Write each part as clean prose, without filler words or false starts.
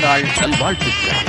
பிறந்தநாள் நல்வாழ்த்துக்கள்.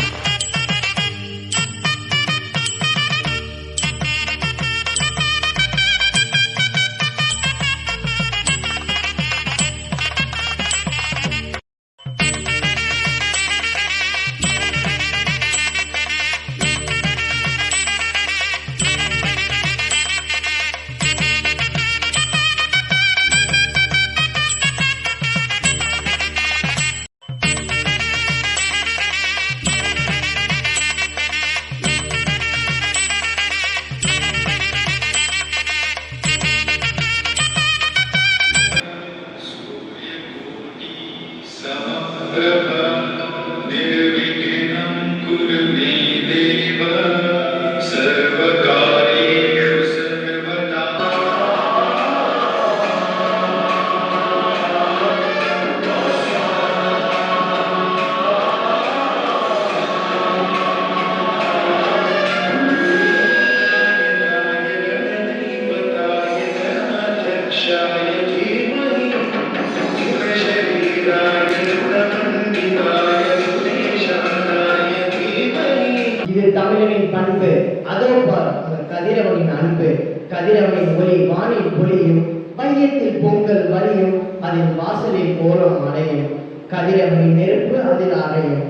தமிழனின் பண்பு அதோ பார் கதிரவனின் அன்பு. கதிரவனின் ஒளி வானில் பொழியும், மையத்தில் பொங்கல் வரியும், அதில் வாசலில் கோலம் அடையும். கதிரவனின் நெருப்பு அதில் அறையும்.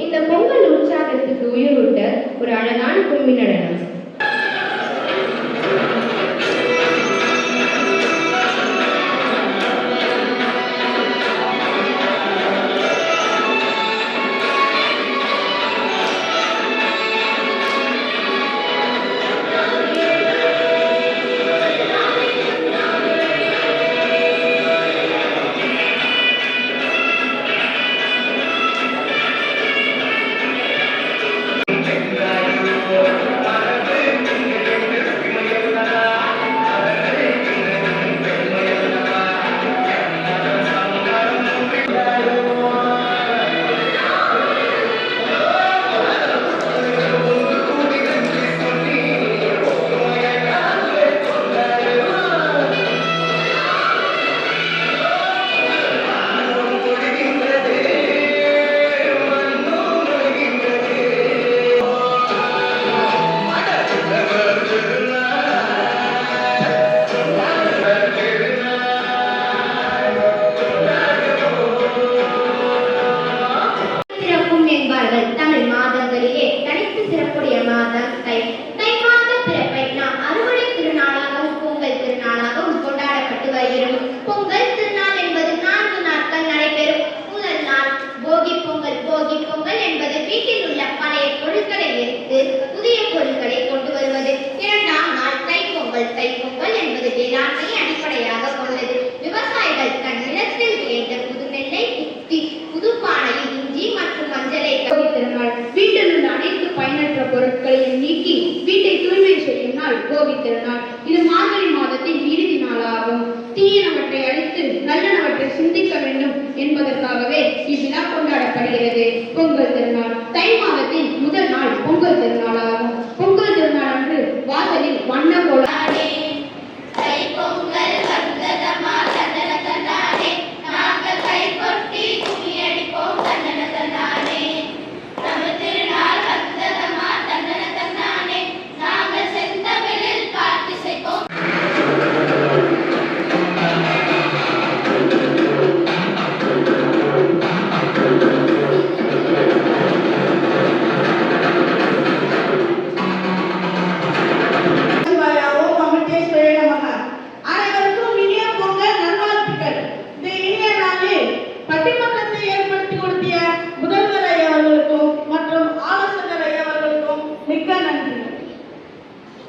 இந்த பொங்கல் உற்சாகத்துக்கு உயிரூட்ட ஒரு அழகான கும்மி நடனம். தமிழ் மாதங்களிலே தனித்து சிறப்புடைய மாதம் தை. தை மாத பிறப்பை நாம் அறுவடை திருநாளாகவும் பொங்கல் திருநாளாகவும் கொண்டாடப்பட்டு வருகிறோம். பொங்கல் திருநாள் என்பது 4 நாட்கள் நடைபெறும். முதல் நாள் போகி பொங்கல். போகி பொங்கல் என்பது வீட்டில் உள்ள பழைய பொருட்களை எரித்து புதிய பொருட்களை கொண்டு வருவது. 2ஆம் நாள் தை பொங்கல். தை பொங்கல் என்பது வேளாண்மையை அடிப்படையாக கொண்டது. விவசாயிகள் தன் நிலத்தில் விளைந்த புது நெல்லை குத்தி புது பானையில் இஞ்சி மற்றும் மஞ்சளை திருநாள். வீட்டில் உள்ள அனைத்து பயனற்ற பொருட்களையும் நீக்கி வீட்டை தூய்மை செய்யும் நாள் போகி திருநாள். இது மார்கழி மாதத்தின் இறுதி நாளாகும். தீயனவற்றை அழித்து நல்லனவற்றை சிந்திக்க வேண்டும் என்பதற்காகவே இவ்விழா கொண்டாடப்படுகிறது. பொங்கல் திருநாள் தை மாதத்தின் முதல் நாள் பொங்கல் திருநாளாகும். பொங்கல் திருநாள் அன்று வாசலில் வண்ண கோலம்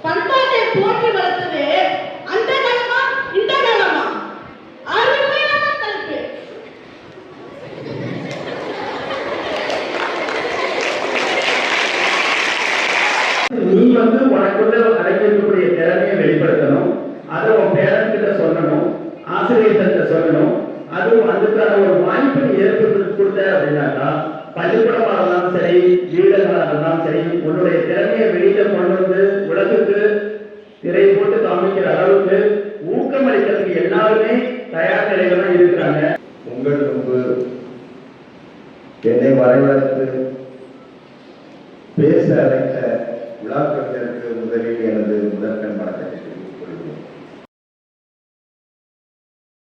பண்பாட்டை போற்றி வளர்த்தது அந்த காலமா இந்த காலமா? அருமையான கல்வி. நீ உனக்குள்ள அடைக்கக்கூடிய திறமையை வெளிப்படுத்தணும். அதை உன் பேரண்ட் கிட்ட சொல்லணும், ஆசிரியர்கிட்ட சொல்லணும். அதுவும் அதுக்கான ஒரு வாய்ப்பு ஏற்படுத்தி கொடுத்த அப்படின்னாக்கா பள்ளிக்கூடமாக இருந்தாலும் சரி, வீடுகளாக இருந்தாலும் சரி, உன்னுடைய திறமையை வெளியில கொண்டு வந்து உலகுக்கு திரை போட்டு காமிக்கிற அளவுக்கு ஊக்கமளிக்கிறதுக்கு எல்லாருமே தயார் நிலையில தான் இருக்கிறாங்க. உங்கள் என்னை வரவேற்று பேச அழைத்த விழாக்கவிஞருக்கு முதலில் எனது முதற்கண் வணக்கத்தை தெரிவித்துக் கொள்கிறேன்.